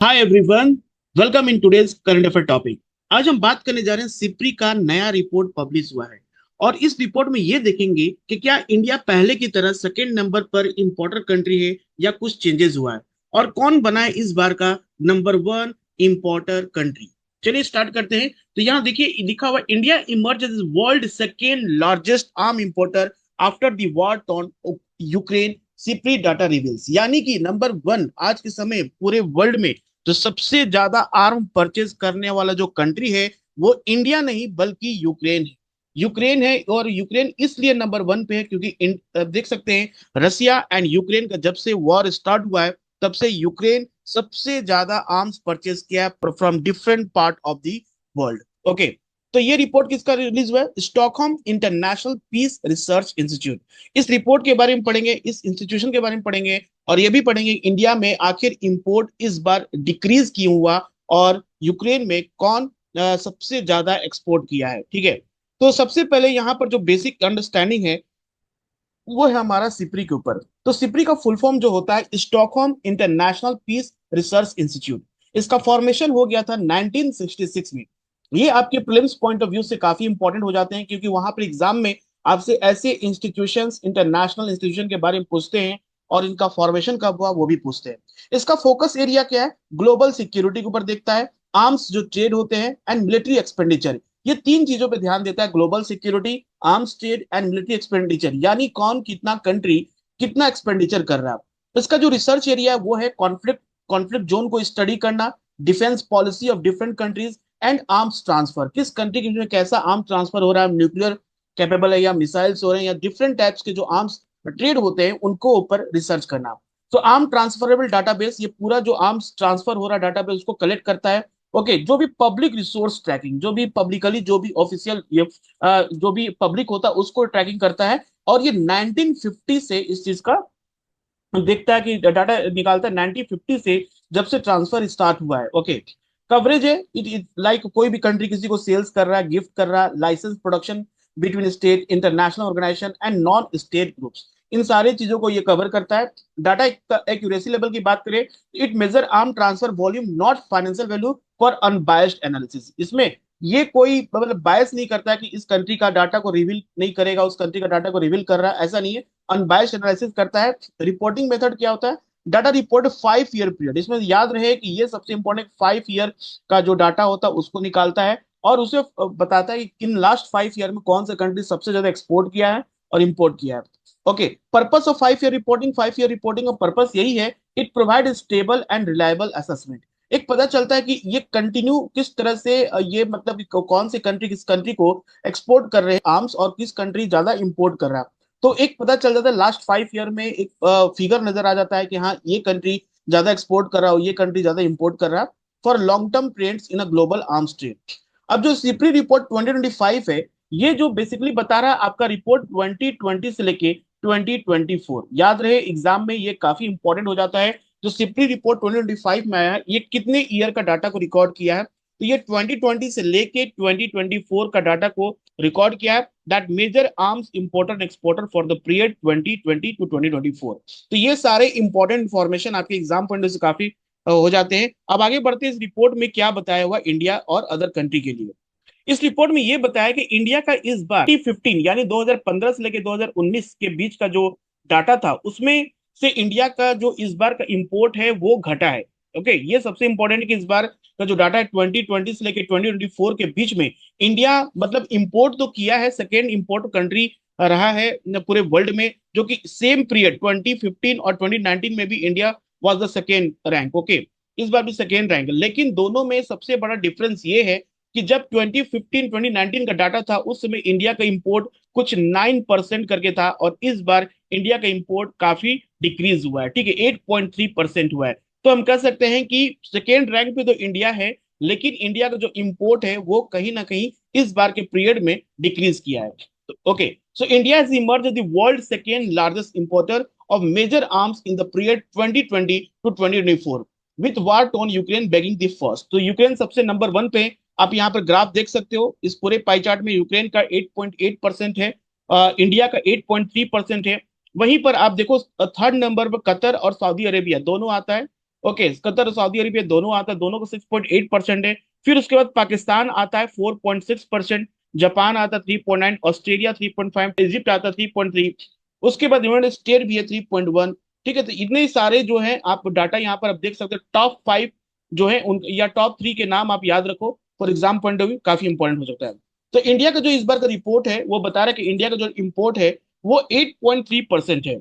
Hi everyone, welcome in today's current affair topic. आज हम बात करने जा रहे हैं सिप्री का नया रिपोर्ट पब्लिश हुआ है। और इस रिपोर्ट में ये देखेंगे कि क्या इंडिया पहले की तरह सेकंड नंबर पर इंपोर्टर कंट्री है या कुछ चेंजेस हुआ है, और कौन बना है इस बार का नंबर वन इंपोर्टर कंट्री। चलिए स्टार्ट करते हैं। तो यहाँ देखिए लिखा हुआ, India emerge as world second largest arm importer after the war on Ukraine, SIPRI data reveals. यानी कि नंबर वन आज के समय पूरे वर्ल्ड में तो सबसे ज्यादा आर्म परचेज करने वाला जो कंट्री है वो इंडिया नहीं बल्कि यूक्रेन है। यूक्रेन है, और यूक्रेन इसलिए नंबर वन पे है क्योंकि देख सकते हैं रसिया एंड यूक्रेन का जब से वॉर स्टार्ट हुआ है तब से यूक्रेन सबसे ज्यादा आर्म्स परचेज किया है from different part of the world. Okay, तो ये रिपोर्ट किसका रिलीज हुआ है? Stockholm International Peace Research Institute. इस रिपोर्ट के बारे में पढ़ेंगे, इस इंस्टीट्यूशन के बारे में पढ़ेंगे, और ये भी पढ़ेंगे इंडिया में आखिर इंपोर्ट इस बार डिक्रीज क्यों हुआ, और यूक्रेन में कौन सबसे ज्यादा एक्सपोर्ट किया है। ठीक है, तो सबसे पहले यहाँ पर जो बेसिक अंडरस्टैंडिंग है वो है हमारा सिप्री के ऊपर। तो सिप्री का फुल फॉर्म जो होता है Stockholm International Peace Research Institute. इसका फॉर्मेशन हो गया था 1966 में। ये आपके प्रीलिम्स पॉइंट ऑफ व्यू से काफी इंपॉर्टेंट हो जाते हैं क्योंकि वहां पर एग्जाम में आपसे ऐसे इंस्टीट्यूशंस, इंटरनेशनल इंस्टीट्यूशन के बारे में पूछते हैं और इनका फॉर्मेशन कब हुआ वो भी पूछते हैं। इसका फोकस एरिया क्या है? ग्लोबल सिक्योरिटी के ऊपर देखता है, आर्म्स जो ट्रेड होते हैं एंड मिलिट्री एक्सपेंडिचर। ये तीन चीजों पे ध्यान देता है, global security, arms trade and military expenditure, यानी कौन कितना कंट्री कितना एक्सपेंडिचर कर रहा है। इसका जो रिसर्च एरिया है वो है कॉन्फ्लिक्ट कॉन्फ्लिक्ट जोन को स्टडी करना, defence policy of different countries and arms transfer. किस कंट्री के में कैसा आर्म ट्रांसफर हो रहा है, न्यूक्लियर कैपेबल है या मिसाइल्स हो रहे हैं या डिफरेंट टाइप्स के जो आर्म्स ट्रेड होते हैं उनको ऊपर रिसर्च करना। तो आर्म ट्रांसफरेबल डाटाबेस, ये पूरा जो आर्म्स ट्रांसफर हो रहा है डाटाबेस उसको कलेक्ट करता है। ओके, जो भी पब्लिक रिसोर्स ट्रैकिंग, जो भी पब्लिकली जो भी ऑफिशियल जो भी पब्लिक होता है उसको ट्रैकिंग करता है। और ये 1950 से इस चीज का देखता है कि डाटा निकालता है 1950 से, जब से ट्रांसफर स्टार्ट हुआ है। ओके, कवरेज है, इट लाइक कोई भी कंट्री किसी को सेल्स कर रहा है, गिफ्ट कर रहा है, licence production between state, international organisation and non state groups, इन सारी चीजों को ये कवर करता है। डाटा एक्यूरेसी लेवल की बात करें, it major arm transfer volume not financial value for unbiased analysis. इसमें ये कोई मतलब बायस नहीं करता है कि इस कंट्री का डाटा को रिवील नहीं करेगा, उस कंट्री का डाटा को रिवील कर रहा है, ऐसा नहीं है। अनबायस्ड एनालिसिस करता है। रिपोर्टिंग मेथड क्या होता है? डाटा रिपोर्ट 5 ईयर पीरियड, इसमें याद रहे कि ये सबसे इंपॉर्टेंट 5 ईयर का जो डाटा होता है उसको निकालता है और उसे बताता है कि इन लास्ट 5 ईयर में कौन सा कंट्री सबसे ज्यादा एक्सपोर्ट किया है और इंपोर्ट किया है। Okay, purpose of 5 year reporting का पर्पस यही है, it provide stable and reliable assessment. एक पता चलता है कि ये कंटिन्यू किस तरह से ये मतलब कि कौन सी कंट्री किस कंट्री को एक्सपोर्ट कर रहे हैं आर्म्स और किस कंट्री ज्यादा इंपोर्ट कर रहा है। तो एक पता चल जाता है लास्ट 5 ईयर में, एक फिगर नजर आ जाता है कि हाँ ये कंट्री ज्यादा एक्सपोर्ट कर रहा है, ये कंट्री ज्यादा इंपोर्ट कर रहा है for long term trends in a global arms trade. अब जो सिप्री रिपोर्ट 2025 है, ये जो बेसिकली बता रहा है आपका रिपोर्ट 2020 से लेके 2024। याद रहे एग्जाम में ये काफी इंपॉर्टेंट हो जाता है। जो सिप्री रिपोर्ट 2025 में आया है ये कितने ईयर का डाटा को रिकॉर्ड किया है, तो ये 2020 से लेके 2024 का डाटा को रिकॉर्ड किया है। That major arms importer and exporter for the period 2020 to 2024। तो ये सारे इंपॉर्टेंट इंफॉर्मेशन आपके एग्जाम पॉइंट से काफी हो जाते हैं। अब आगे बढ़ते हैं, इस रिपोर्ट में क्या बताया हुआ इंडिया और अदर कंट्री के लिए। इस रिपोर्ट में यह बताया कि इंडिया का इस बार 2015 यानी 2015 से लेकर 2019 के बीच का जो डाटा था उसमें से इंडिया का जो इस बार का इंपोर्ट है वो घटा है। ओके, ये सबसे इंपॉर्टेंट है कि इस बार का जो डाटा है 2020 से लेकर 2024 के बीच में इंडिया मतलब इंपोर्ट तो किया है, सेकेंड इंपोर्ट कंट्री रहा है पूरे वर्ल्ड में, जो कि सेम पीरियड 2015 और 2019 में भी India was the second rank. Okay, इस बार भी सेकेंड रैंक, लेकिन दोनों में सबसे बड़ा डिफरेंस ये है कि जब 2015 2019 का डाटा था उस समय इंडिया का इंपोर्ट कुछ 9% करके था, और इस बार इंडिया का इंपोर्ट काफी डिक्रीज हुआ है। ठीक है, 8.3% हुआ है। तो हम कह सकते हैं कि सेकेंड रैंक पे तो इंडिया है, लेकिन इंडिया का जो इंपोर्ट है वो कहीं ना कहीं इस बार के पीरियड में डिक्रीज किया है। Okay, so India has emerge the world second largest importer of major arms in the period 2020 to 2024 with war on Ukraine bagging the first. तो यूक्रेन सबसे नंबर वन पे, आप यहाँ पर ग्राफ देख सकते हो। इस पूरे पाई चार्ट में यूक्रेन का 8.8% है, इंडिया का 8.3% है। वहीं पर आप देखो थर्ड नंबर पर कतर और सऊदी अरेबिया दोनों आता है, ओके, कतर और सऊदी अरेबिया दोनों आता है, दोनों का 6.8% है। फिर उसके बाद पाकिस्तान आता है 4.6%, जापान आता है 3.9, ऑस्ट्रेलिया 3.5, इजिप्ट आता है 3.3, उसके बाद यूनाइटेड स्टेट भी है 3.1। ठीक है, तो इतने सारे जो है आप डाटा यहाँ पर आप देख सकते हो। टॉप 5 जो है उन या टॉप 3 के नाम आप याद रखो, for exam point of view काफी इंपॉर्टेंट हो सकता है। तो इंडिया का जो इस बार का रिपोर्ट है वो बता रहा है कि इंडिया का जो इम्पोर्ट है वो 8.3% है।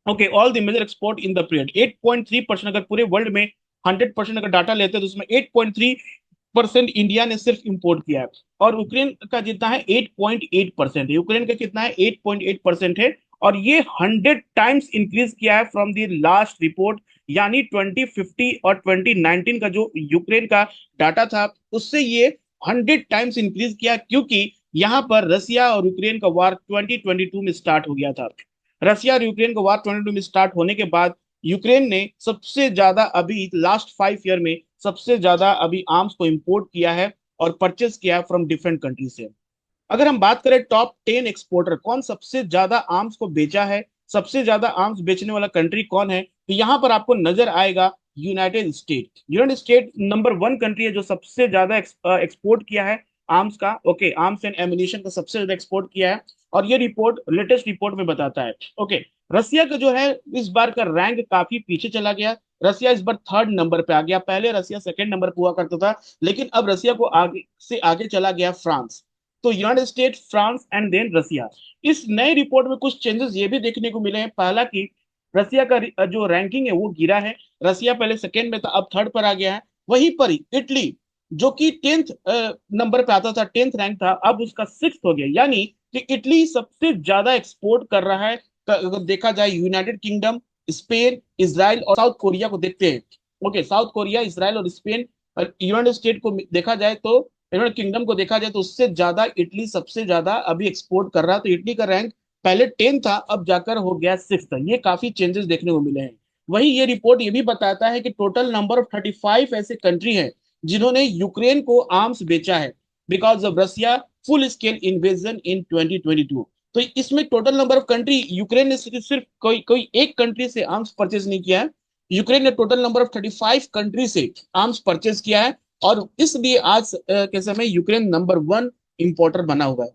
Okay, all the major export in the period 8.3%। अगर पूरे वर्ल्ड में 100% अगर डाटा लेते हैं तो उसमें 8.3% इंडिया ने सिर्फ इंपोर्ट किया है। और यूक्रेन का जितना है 8.8% है। यूक्रेन का कितना है 8.8% है। और ये 100 टाइम्स इंक्रीज किया है फ्रॉम द लास्ट रिपोर्ट, यानी 2050 और 2019 का जो यूक्रेन का डाटा था उससे ये 100 टाइम्स इंक्रीज किया, क्योंकि यहाँ पर रसिया और यूक्रेन का वार 2022 में स्टार्ट हो गया था। रसिया और यूक्रेन का वार 22 में स्टार्ट होने के बाद यूक्रेन ने सबसे ज्यादा अभी लास्ट 5 ईयर में सबसे ज्यादा अभी आर्म्स को इंपोर्ट किया है और परचेस किया है फ्रॉम डिफरेंट कंट्री से। अगर हम बात करें टॉप 10 एक्सपोर्टर, कौन सबसे ज्यादा आर्म्स को बेचा है, सबसे ज्यादा आर्म्स बेचने वाला कंट्री कौन है, तो यहां पर आपको नजर आएगा United state. United state number 1 country है जो सबसे ज्यादा एक्सपोर्ट किया है आर्म्स का। ओके, आर्म्स एंड एम्यूनिशन का सबसे ज्यादा एक्सपोर्ट किया है। और ये रिपोर्ट लेटेस्ट रिपोर्ट में बताता है। ओके, रसिया का जो है इस बार का रैंक काफी पीछे चला गया। रसिया इस बार 3rd नंबर पे आ गया। पहले रसिया 2nd नंबर पे हुआ करता था, लेकिन अब रसिया को आगे से आगे चला गया फ्रांस। तो United State, France and then Russia. इस नए रिपोर्ट में कुछ चेंजेस ये भी देखने को मिले हैं। पहला कि रसिया का जो रैंकिंग है वो गिरा है। रसिया पहले 2nd में था, अब 3rd पर आ गया है। वहीं पर इटली जो कि 10th नंबर पे आता था, 10th रैंक था, अब उसका 6th हो गया। यानी कि इटली सबसे ज्यादा एक्सपोर्ट कर रहा है। अगर देखा जाए यूनाइटेड किंगडम, स्पेन, इसराइल और साउथ कोरिया को देखते हैं। ओके, साउथ कोरिया, इसराइल और स्पेन, यूनाइटेड स्टेट को देखा जाए तो, यूनाइटेड किंगडम को देखा जाए तो उससे ज्यादा इटली सबसे ज्यादा अभी एक्सपोर्ट कर रहा है। तो इटली का रैंक पहले 10 था, अब जाकर हो गया 6th। ये काफी चेंजेस देखने को मिले हैं। वही ये रिपोर्ट ये भी बताता है कि टोटल नंबर ऑफ 35 ऐसे कंट्री हैं जिन्होंने यूक्रेन को आर्म्स बेचा है because of Russia full scale invasion in 2022। तो इसमें total number of country, Ukraine ने सिर्फ कोई कोई एक कंट्री से आर्म्स परचेज नहीं किया है। यूक्रेन ने टोटल नंबर ऑफ 35 कंट्री से आर्म्स परचेज किया है। और इसलिए आज के समय यूक्रेन नंबर 1 इंपोर्टर बना हुआ है।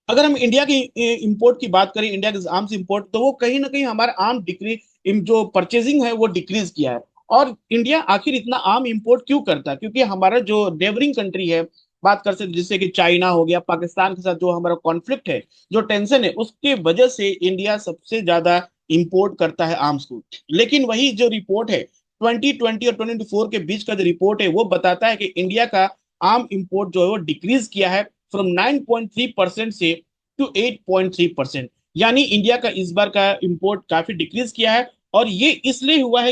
अगर हम इंडिया की इंपोर्ट की बात करें, इंडिया के आर्म्स इंपोर्ट, तो वो कहीं ना कहीं हमारा आर्म डिक्रीज जो परचेजिंग है वो डिक्रीज किया है। और इंडिया आखिर इतना आर्म इंपोर्ट क्यों करता है? क्योंकि हमारा जो नेबरिंग कंट्री है, बात कर सकते जैसे कि चाइना हो गया, पाकिस्तान के साथ जो हमारा कॉन्फ्लिक्ट है, जो टेंशन है, उसके वजह से इंडिया सबसे ज्यादा इंपोर्ट करता है आर्म्स को। लेकिन वही जो रिपोर्ट है 2020 और 2024 के बीच का जो रिपोर्ट है वो बताता है कि इंडिया का आर्म इंपोर्ट जो है वो डिक्रीज किया है फ्रॉम 9.3% से टू 8.3%। यानी इंडिया का इस बार का इंपोर्ट काफी डिक्रीज किया है। और ये इसलिए हुआ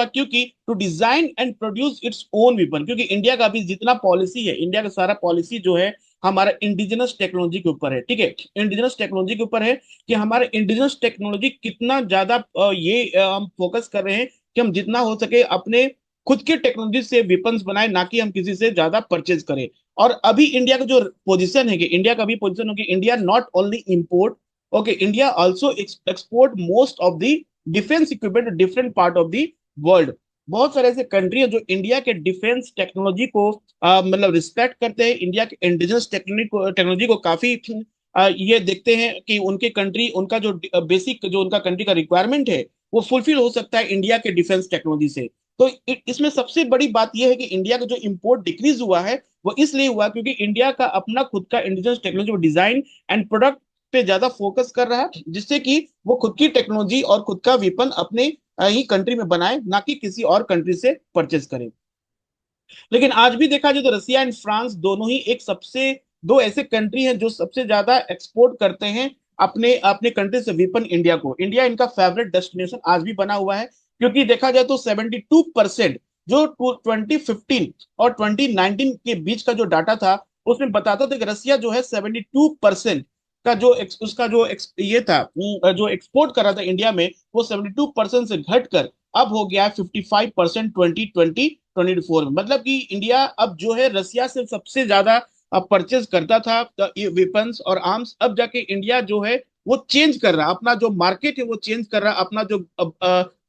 क्योंकि to design and produce its own weapon, क्योंकि इंडिया का अभी जितना पॉलिसी है, इंडिया का सारा पॉलिसी जो है हमारा इंडिजिनस टेक्नोलॉजी के ऊपर है। ठीक है, इंडिजिनस टेक्नोलॉजी के ऊपर है कि हमारा इंडिजिनस टेक्नोलॉजी कितना ज्यादा हम फोकस कर रहे हैं कि हम जितना हो सके अपने खुद के टेक्नोलॉजी से वेपन्स बनाए, ना कि हम किसी से ज्यादा परचेज करें। और अभी इंडिया का जो पोजीशन है कि इंडिया का भी पोजीशन हो कि India not only import, okay, India also export most of the defence equipment different part of the world. बहुत सारे ऐसे कंट्री है जो इंडिया के डिफेंस टेक्नोलॉजी को मतलब रिस्पेक्ट करते हैं, इंडिया के इंडिजिनस टेक्नोलॉजी को काफी ये देखते हैं कि उनके कंट्री, उनका जो बेसिक जो उनका कंट्री का रिक्वायरमेंट है वो फुलफिल हो सकता है इंडिया के डिफेंस टेक्नोलॉजी से। तो इसमें सबसे बड़ी बात यह है कि इंडिया का जो इंपोर्ट डिक्रीज हुआ है वो इसलिए हुआ क्योंकि इंडिया का अपना खुद का indigenous technology design and product पे ज्यादा फोकस कर रहा है, जिससे कि वो खुद की टेक्नोलॉजी और खुद का वेपन अपने ही कंट्री में बनाए, ना कि किसी और कंट्री से परचेज करे। लेकिन आज भी देखा जाए तो रसिया एंड फ्रांस दोनों ही एक सबसे दो ऐसे कंट्री हैं जो सबसे ज्यादा एक्सपोर्ट करते हैं अपने अपने कंट्री से वेपन इंडिया को। इंडिया इनका फेवरेट डेस्टिनेशन आज भी बना हुआ है, क्योंकि देखा जाए तो 72% जो 2015 और 2019 के बीच का जो डाटा था उसमें बताता था कि रसिया जो है 72% का जो उसका जो ये था जो एक्सपोर्ट कर रहा था इंडिया में, वो 72% से घटकर अब हो गया है 55% 2024 में। मतलब कि इंडिया अब जो है रसिया से सबसे ज्यादा परचेज करता था वेपन्स और आर्म्स। अब जाके इंडिया जो है वो चेंज कर रहा है अपना जो मार्केट है, वो चेंज कर रहा है अपना जो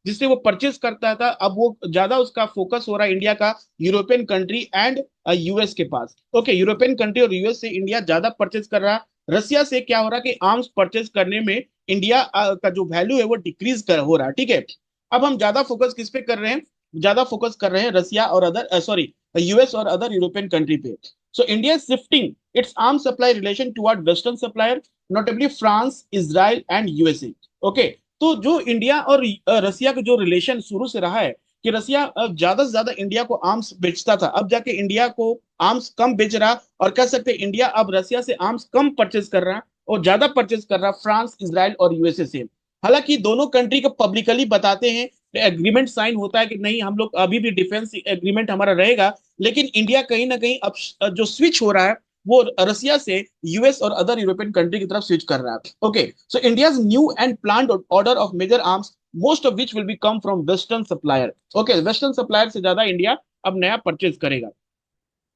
जिससे वो परचेस करता था, अब वो ज्यादा उसका फोकस हो रहा है इंडिया का यूरोपियन कंट्री एंड यूएस के पास। ओके, यूरोपियन कंट्री और यूएस से इंडिया ज्यादा परचेस कर रहा। रसिया से क्या हो रहा कि आर्म्स परचेस करने में इंडिया का जो वैल्यू है वो डिक्रीज हो रहा है, ठीक है। अब हम ज्यादा फोकस किस पे कर रहे हैं? ज्यादा फोकस कर रहे हैं रसिया और अदर सॉरी यूएस और अदर यूरोपियन कंट्री पे। So India is shifting it's arm supply relation toward western supplier, notably France, Israel and USA. Okay, तो जो इंडिया और रसिया का जो रिलेशन शुरू से रहा है कि रसिया ज्यादा से ज्यादा इंडिया को आर्म्स बेचता था, अब जाके इंडिया को आर्म्स कम बेच रहा, और कह सकते हैं इंडिया अब रसिया से आर्म्स कम परचेज कर रहा और ज्यादा परचेज कर रहा फ्रांस, इसराइल और यूएसए से। हालांकि दोनों कंट्री को पब्लिकली बताते हैं, एग्रीमेंट साइन होता है कि नहीं हम लोग अभी भी डिफेंस एग्रीमेंट हमारा रहेगा, लेकिन इंडिया कहीं ना कहीं अब जो स्विच हो रहा है वो रसिया से यूएस और अदर यूरोपियन कंट्री की तरफ स्विच कर रहा है। Okay, so India's new and planned order of major arms, most of which will be come from western supplier. Okay, western supplier से ज्यादा इंडिया अब नया परचेज करेगा।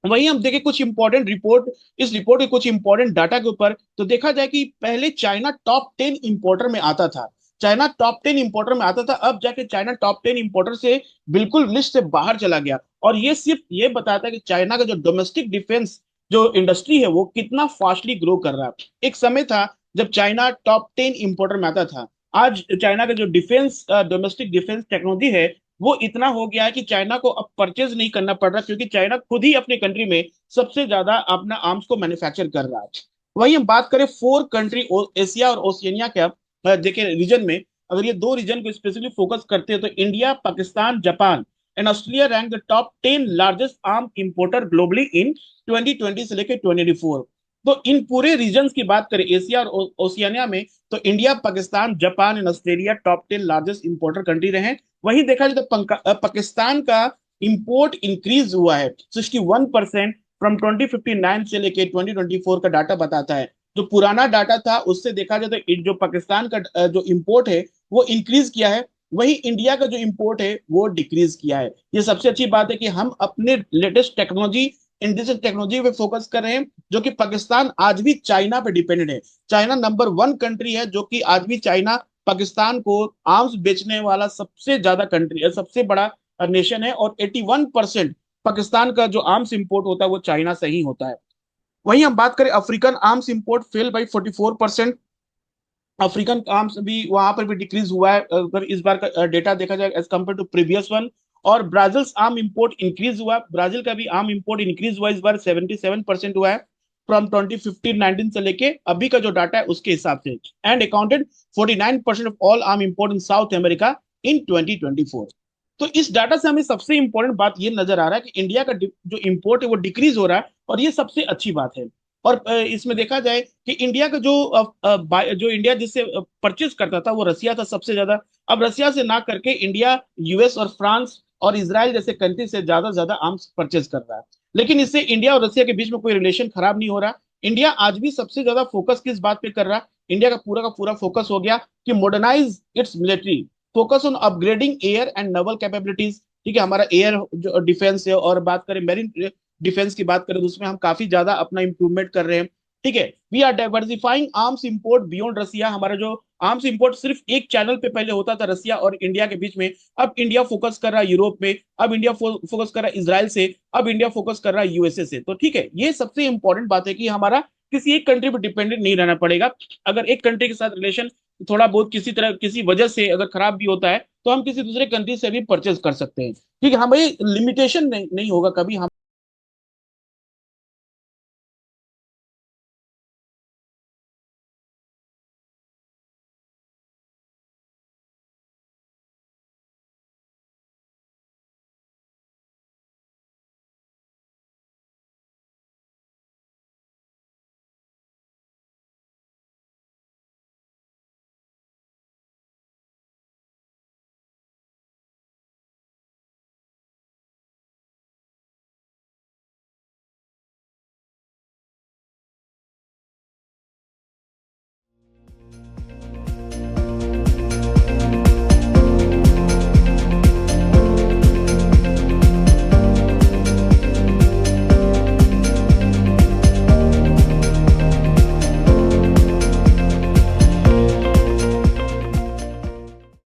वहीं हम देखें कुछ इंपॉर्टेंट रिपोर्ट, इस रिपोर्ट के कुछ इंपॉर्टेंट डाटा के ऊपर, तो देखा जाए कि पहले चाइना टॉप 10 इंपोर्टर में आता था। चाइना टॉप 10 इंपोर्टर में आता था, अब जाके चाइना टॉप 10 इंपोर्टर से बिल्कुल लिस्ट से बाहर चला गया। और ये सिर्फ ये बताता है कि चाइना का जो डोमेस्टिक डिफेंस जो इंडस्ट्री है वो कितना फास्टली ग्रो कर रहा है। एक समय था जब चाइना टॉप 10 इंपोर्टर में आता था, आज चाइना का जो डिफेंस डोमेस्टिक डिफेंस टेक्नोलॉजी है वो इतना हो गया है कि चाइना को अब परचेज नहीं करना पड़ रहा, क्योंकि चाइना खुद ही अपने कंट्री में सबसे ज्यादा अपना आर्म्स को मैन्युफैक्चर कर रहा है। वहीं हम बात करें 4 कंट्री एशिया और ओशियनिया के, देखें रीजन में, अगर ये दो रीजन को स्पेशली फोकस करते हैं तो India, Pakistan, Japan and Australia rank the top 10 largest arm importer globally इन 2020 से लेकर 2024। तो इन पूरे रीजन की बात करें एशिया और ओशियनिया में, तो India, Pakistan, Japan and Australia top 10 largest importer country रहे। वहीं देखा जाए तो पाकिस्तान का इंपोर्ट इंक्रीज हुआ है 61% फ्रॉम 2059 से लेके 2024 का डाटा बताता है। जो पुराना डाटा था उससे देखा जाए तो जो पाकिस्तान का जो इंपोर्ट है वो इंक्रीज किया है, वही इंडिया का जो इंपोर्ट है वो डिक्रीज किया है। ये सबसे अच्छी बात है कि हम अपने लेटेस्ट टेक्नोलॉजी, इंडस्ट्रियल टेक्नोलॉजी पे फोकस कर रहे हैं, जो कि पाकिस्तान आज भी चाइना पे डिपेंडेंट है। चाइना नंबर 1 कंट्री है, जो कि आज भी चाइना पाकिस्तान को आर्म्स बेचने वाला सबसे ज्यादा कंट्री है, सबसे बड़ा नेशन है, और 81% पाकिस्तान का जो आर्म्स इंपोर्ट होता है वो चाइना से ही होता है। वहीं हम बात करें African arms import fail by 44%। African arms भी वहां पर भी डिक्रीज हुआ है अगर इस बार का डेटा देखा जाए as compare to previous one. और ब्राजील आर्म इंपोर्ट इंक्रीज हुआ, ब्राजील का भी आर्म इंपोर्ट इंक्रीज हुआ, इस बार 77% हुआ है फ्रॉम 2015-19 से लेके अभी का जो डाटा है उसके हिसाब से, and accounted 49% of all arm import in South America in 2024। तो इस डाटा से हमें सबसे इंपॉर्टेंट बात ये नजर आ रहा है कि इंडिया का जो इंपोर्ट है वो डिक्रीज हो रहा है, और ये सबसे अच्छी बात है। और इसमें देखा जाए कि इंडिया का जो इंडिया जिससे परचेज करता था वो रसिया था सबसे ज्यादा। अब रसिया से ना करके इंडिया यूएस और फ्रांस और इसराइल जैसे कंट्री से ज्यादा आर्म्स परचेज कर रहा है। लेकिन इससे इंडिया और रसिया के बीच में कोई रिलेशन खराब नहीं हो रहा। इंडिया आज भी सबसे ज्यादा फोकस किस बात पे कर रहा है? इंडिया का पूरा फोकस हो गया कि modernise it's military, focus on upgrading air and naval capabilities. ठीक है, हमारा एयर जो डिफेंस है, और बात करें मेरिन डिफेंस की बात करें तो उसमें हम काफी ज्यादा अपना इंप्रूवमेंट कर रहे हैं। ठीक है, we are diversifying arms import beyond Russia. हमारा जो आर्म्स इंपोर्ट सिर्फ एक चैनल पे पहले होता था रसिया और इंडिया के बीच में, अब इंडिया फोकस कर रहा है यूरोप में, अब इंडिया फोकस कर रहा है इसराइल से, अब इंडिया फोकस कर रहा है यूएसए से। तो ठीक है, ये सबसे इंपॉर्टेंट बात है कि हमारा किसी एक कंट्री पर डिपेंडेंट नहीं रहना पड़ेगा। अगर एक कंट्री के साथ रिलेशन थोड़ा बहुत किसी तरह किसी वजह से अगर खराब भी होता है तो हम किसी दूसरे कंट्री से भी परचेज कर सकते हैं। ठीक है, हमें लिमिटेशन नहीं होगा कभी। हम